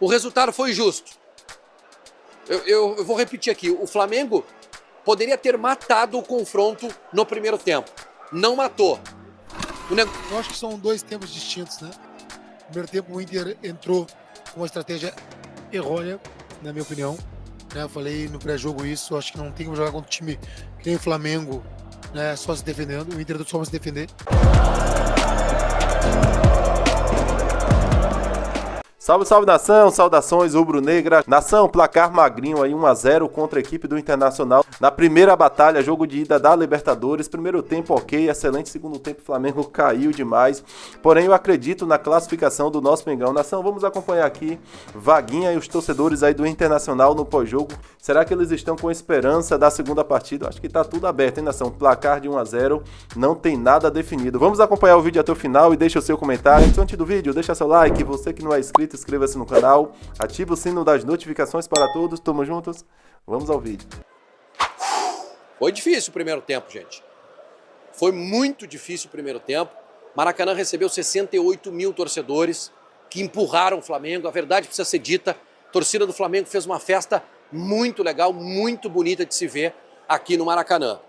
O resultado foi justo. Eu vou repetir aqui, o Flamengo poderia ter matado o confronto no primeiro tempo. Não matou. Eu acho que são dois tempos distintos, né? No primeiro tempo o Inter entrou com uma estratégia errônea, na minha opinião. Eu falei no pré-jogo isso, acho que não tem como jogar contra um time que nem o Flamengo, né, só se defendendo. O Inter só vai se defender. Salve, salve nação, saudações rubro-negra. Nação, placar magrinho aí 1-0 contra a equipe do Internacional. Na primeira batalha, jogo de ida da Libertadores. Primeiro tempo ok, excelente. Segundo tempo o Flamengo caiu demais. Porém eu acredito na classificação do nosso Mengão. Nação, vamos acompanhar aqui Vaguinha e os torcedores aí do Internacional no pós-jogo. Será que eles estão com esperança da segunda partida? Acho que tá tudo aberto, hein, nação? Placar de 1-0, não tem nada definido. Vamos acompanhar o vídeo até o final e deixa o seu comentário. Antes do vídeo, deixa seu like. Você que não é inscrito, inscreva-se no canal, ative o sino das notificações para todos. Tamo juntos, vamos ao vídeo. Foi difícil o primeiro tempo, gente. Foi muito difícil o primeiro tempo. Maracanã recebeu 68 mil torcedores que empurraram o Flamengo. A verdade precisa ser dita. A torcida do Flamengo fez uma festa muito legal, muito bonita de se ver aqui no Maracanã.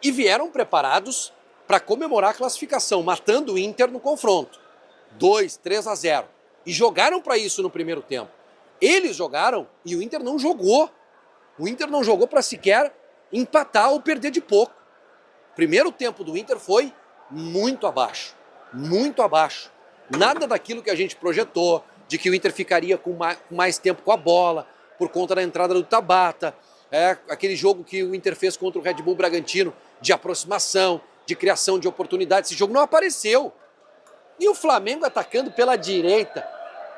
E vieram preparados para comemorar a classificação, matando o Inter no confronto. 3-0. E jogaram para isso no primeiro tempo. Eles jogaram e o Inter não jogou. O Inter não jogou para sequer empatar ou perder de pouco. O primeiro tempo do Inter foi muito abaixo. Muito abaixo. Nada daquilo que a gente projetou, de que o Inter ficaria com mais tempo com a bola, por conta da entrada do Tabata. Aquele jogo que o Inter fez contra o Red Bull Bragantino, de aproximação, de criação de oportunidades. Esse jogo não apareceu. E o Flamengo atacando pela direita,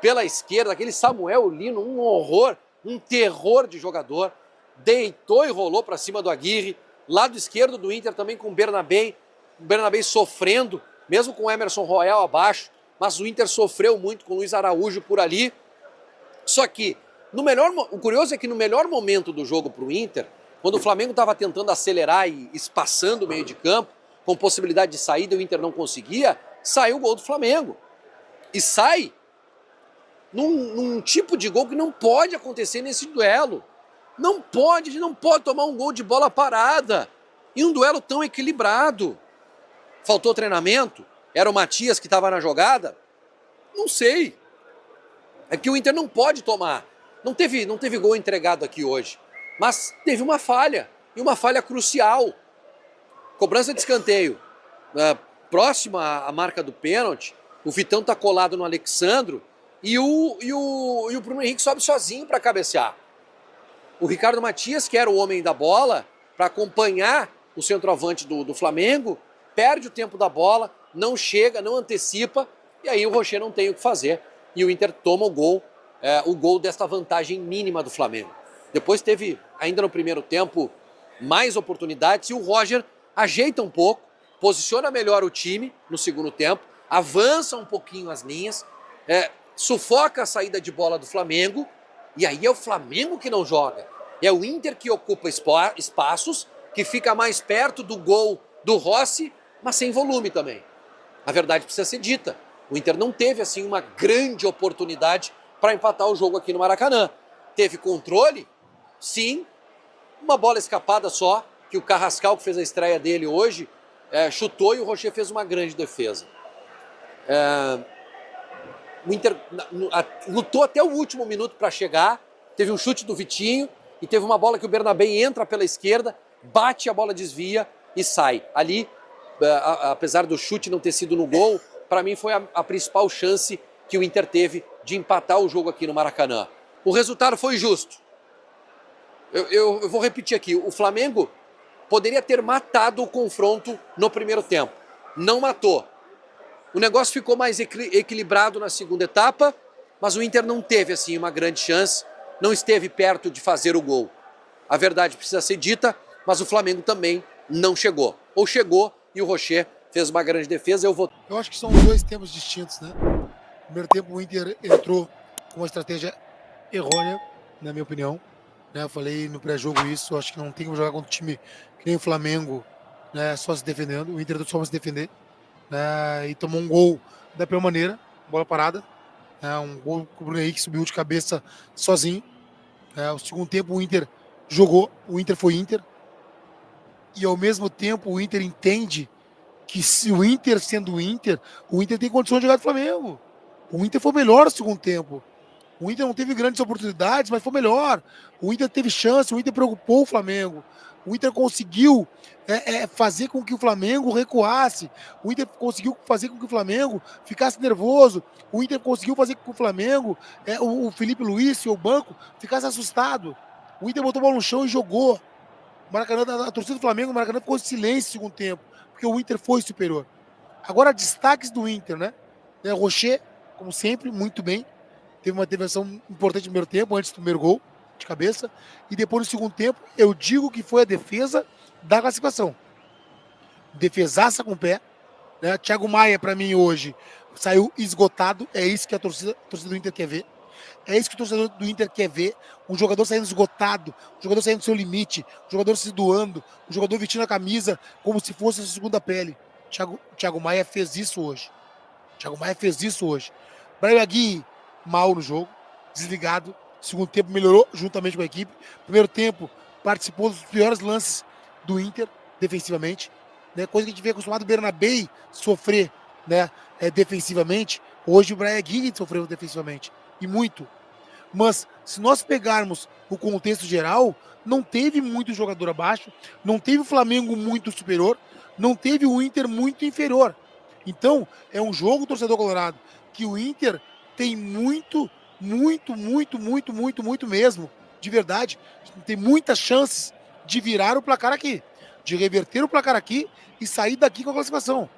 pela esquerda, aquele Samuel Lino, um horror, um terror de jogador. Deitou e rolou para cima do Aguirre. Lado esquerdo do Inter também com o Bernabé sofrendo, mesmo com o Emerson Royal abaixo. Mas o Inter sofreu muito com o Luiz Araújo por ali. Só que, o curioso é que no melhor momento do jogo para o Inter, quando o Flamengo estava tentando acelerar e espaçando o meio de campo, com possibilidade de saída, o Inter não conseguia, saiu o gol do Flamengo. E sai num tipo de gol que não pode acontecer nesse duelo. Não pode, a gente não pode tomar um gol de bola parada em um duelo tão equilibrado. Faltou treinamento? Era o Matias que estava na jogada? Não sei. É que o Inter não pode tomar. Não teve gol entregado aqui hoje. Mas teve uma falha. E uma falha crucial. Cobrança de escanteio. Próxima à marca do pênalti, o Vitão está colado no Alexandro e o Bruno Henrique sobe sozinho para cabecear. O Ricardo Matias, que era o homem da bola, para acompanhar o centroavante do Flamengo, perde o tempo da bola, não chega, não antecipa, e aí o Rocher não tem o que fazer. E o Inter toma o gol desta vantagem mínima do Flamengo. Depois teve, ainda no primeiro tempo, mais oportunidades e o Roger ajeita um pouco, posiciona melhor o time no segundo tempo, avança um pouquinho as linhas, sufoca a saída de bola do Flamengo, e aí é o Flamengo que não joga. É o Inter que ocupa espaços, que fica mais perto do gol do Rossi, mas sem volume também. A verdade precisa ser dita. O Inter não teve assim uma grande oportunidade para empatar o jogo aqui no Maracanã. Teve controle? Sim. Uma bola escapada só, que o Carrascal, que fez a estreia dele hoje, chutou e o Rocher fez uma grande defesa. O Inter lutou até o último minuto para chegar, teve um chute do Vitinho e teve uma bola que o Bernabé entra pela esquerda, bate, a bola desvia e sai. Ali, apesar do chute não ter sido no gol, para mim foi a principal chance que o Inter teve de empatar o jogo aqui no Maracanã. O resultado foi justo. Eu vou repetir aqui, o Flamengo poderia ter matado o confronto no primeiro tempo. Não matou. O negócio ficou mais equilibrado na segunda etapa, mas o Inter não teve assim uma grande chance, não esteve perto de fazer o gol. A verdade precisa ser dita, mas o Flamengo também não chegou. Ou chegou e o Rocher fez uma grande defesa. Eu acho que são dois tempos distintos, né? No primeiro tempo o Inter entrou com uma estratégia errônea, na minha opinião. Eu falei no pré-jogo isso, acho que não tem como jogar contra um time que nem o Flamengo, né, só se defendendo. O Inter só vai se defender, né, e tomou um gol da pior maneira, bola parada. Um gol que o Bruno Henrique subiu de cabeça sozinho. O segundo tempo o Inter jogou, o Inter foi Inter. E ao mesmo tempo o Inter entende que se o Inter sendo o Inter tem condições de jogar do Flamengo. O Inter foi melhor no segundo tempo. O Inter não teve grandes oportunidades, mas foi melhor. O Inter teve chance, o Inter preocupou o Flamengo. O Inter conseguiu fazer com que o Flamengo recuasse. O Inter conseguiu fazer com que o Flamengo ficasse nervoso. O Inter conseguiu fazer com que o Flamengo, o Felipe Luiz e o banco, ficasse assustado. O Inter botou a bola no chão e jogou. A torcida do Flamengo, o Maracanã ficou em silêncio no segundo tempo, porque o Inter foi superior. Agora, destaques do Inter, né? Rocher, como sempre, muito bem. Teve uma intervenção importante no primeiro tempo, antes do primeiro gol de cabeça. E depois, no segundo tempo, eu digo que foi a defesa da classificação. Defesaça com o pé. Né? Thiago Maia, para mim, hoje, saiu esgotado. É isso que a torcida do Inter quer ver. É isso que o torcedor do Inter quer ver. Um jogador saindo esgotado, um jogador saindo do seu limite, um jogador se doando, um jogador vestindo a camisa como se fosse a segunda pele. Thiago Maia fez isso hoje. Brahim Aguirre, mal no jogo, desligado. Segundo tempo melhorou juntamente com a equipe. Primeiro tempo participou dos piores lances do Inter defensivamente, né? Coisa que a gente vê acostumado o Bernabei sofrer, né? Defensivamente. Hoje o Brahim Aguirre sofreu defensivamente e muito. Mas se nós pegarmos o contexto geral, não teve muito jogador abaixo, não teve o Flamengo muito superior, não teve o Inter muito inferior. Então é um jogo, torcedor colorado, que o Inter tem muito mesmo, de verdade, tem muitas chances de virar o placar aqui, de reverter o placar aqui e sair daqui com a classificação.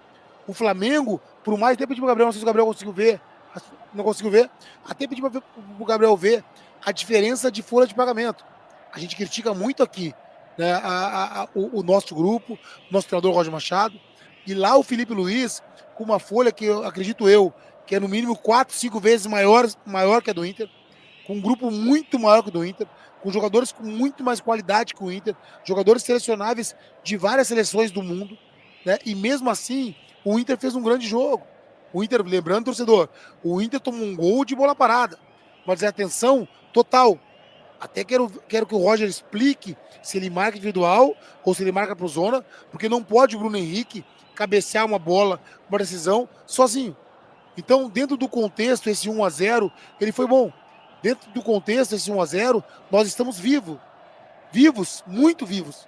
O Flamengo, por mais tempo de Gabriel, não sei se o Gabriel conseguiu ver, não conseguiu ver, até pedir para o Gabriel ver a diferença de folha de pagamento. A gente critica muito aqui, né, o nosso grupo, nosso treinador Roger Machado, e lá o Felipe Luiz, com uma folha que eu acredito que é no mínimo 4, 5 vezes maior que a do Inter, com um grupo muito maior que o do Inter, com jogadores com muito mais qualidade que o Inter, jogadores selecionáveis de várias seleções do mundo, né? E mesmo assim, o Inter fez um grande jogo. O Inter, lembrando, torcedor, o Inter tomou um gol de bola parada, mas é atenção total. Até quero que o Roger explique se ele marca individual ou se ele marca pro zona, porque não pode o Bruno Henrique cabecear uma bola, uma decisão, sozinho. Então, dentro do contexto, esse 1-0, ele foi bom. Dentro do contexto, esse 1-0, nós estamos vivos. Vivos, muito vivos.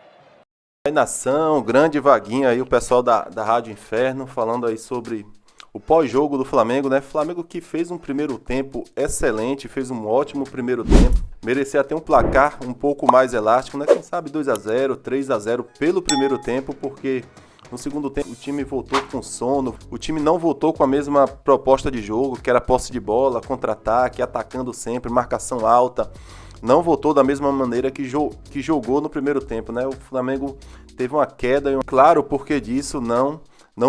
Aí, nação, grande Vaguinho aí, o pessoal da Rádio Inferno, falando aí sobre o pós-jogo do Flamengo, né? Flamengo que fez um primeiro tempo excelente, fez um ótimo primeiro tempo. Merecia até um placar um pouco mais elástico, né? Quem sabe 2-0, 3-0 pelo primeiro tempo, porque no segundo tempo o time voltou com sono, o time não voltou com a mesma proposta de jogo, que era posse de bola, contra-ataque, atacando sempre, marcação alta. Não voltou da mesma maneira que jogou no primeiro tempo, né? O Flamengo teve uma queda e claro, porquê disso não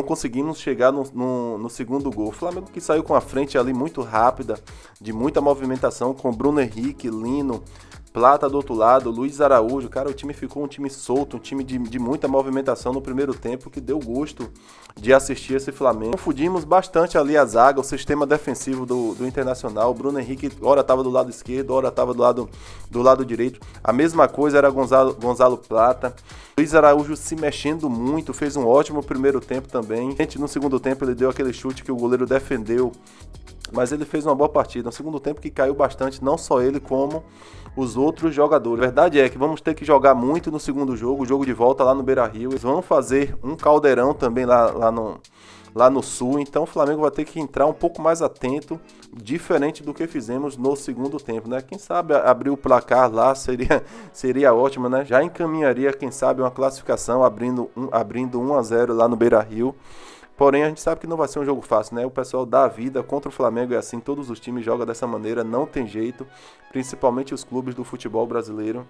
conseguimos chegar no segundo gol. O Flamengo que saiu com a frente ali muito rápida, de muita movimentação, com Bruno Henrique, Lino, Plata do outro lado, Luiz Araújo. Cara, o time ficou um time solto, um time de muita movimentação no primeiro tempo, que deu gosto de assistir esse Flamengo. Confundimos bastante ali a zaga, o sistema defensivo do Internacional. O Bruno Henrique, ora estava do lado esquerdo, ora estava do lado direito. A mesma coisa era Gonzalo Plata. Luiz Araújo se mexendo muito, fez um ótimo primeiro tempo também. No segundo tempo ele deu aquele chute que o goleiro defendeu, mas ele fez uma boa partida. No segundo tempo que caiu bastante, não só ele, como os outros jogadores. A verdade é que vamos ter que jogar muito no segundo jogo, o jogo de volta lá no Beira-Rio. Eles vão fazer um caldeirão também lá no Sul, então o Flamengo vai ter que entrar um pouco mais atento, diferente do que fizemos no segundo tempo, né? Quem sabe abrir o placar lá seria ótimo, né? Já encaminharia, quem sabe, uma classificação abrindo 1-0 lá no Beira-Rio. Porém, a gente sabe que não vai ser um jogo fácil, né? O pessoal dá a vida contra o Flamengo, é assim, todos os times jogam dessa maneira, não tem jeito, principalmente os clubes do futebol brasileiro.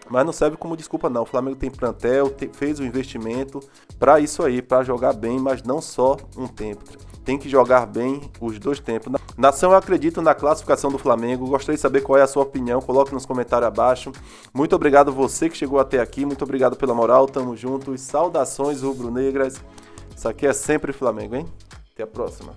Mas não serve como desculpa não, o Flamengo tem plantel, fez o investimento para isso aí, para jogar bem, mas não só um tempo. Tem que jogar bem os dois tempos. Nação, eu acredito na classificação do Flamengo, gostaria de saber qual é a sua opinião, coloque nos comentários abaixo. Muito obrigado você que chegou até aqui, muito obrigado pela moral, tamo junto e saudações rubro-negras. Isso aqui é sempre Flamengo, hein? Até a próxima.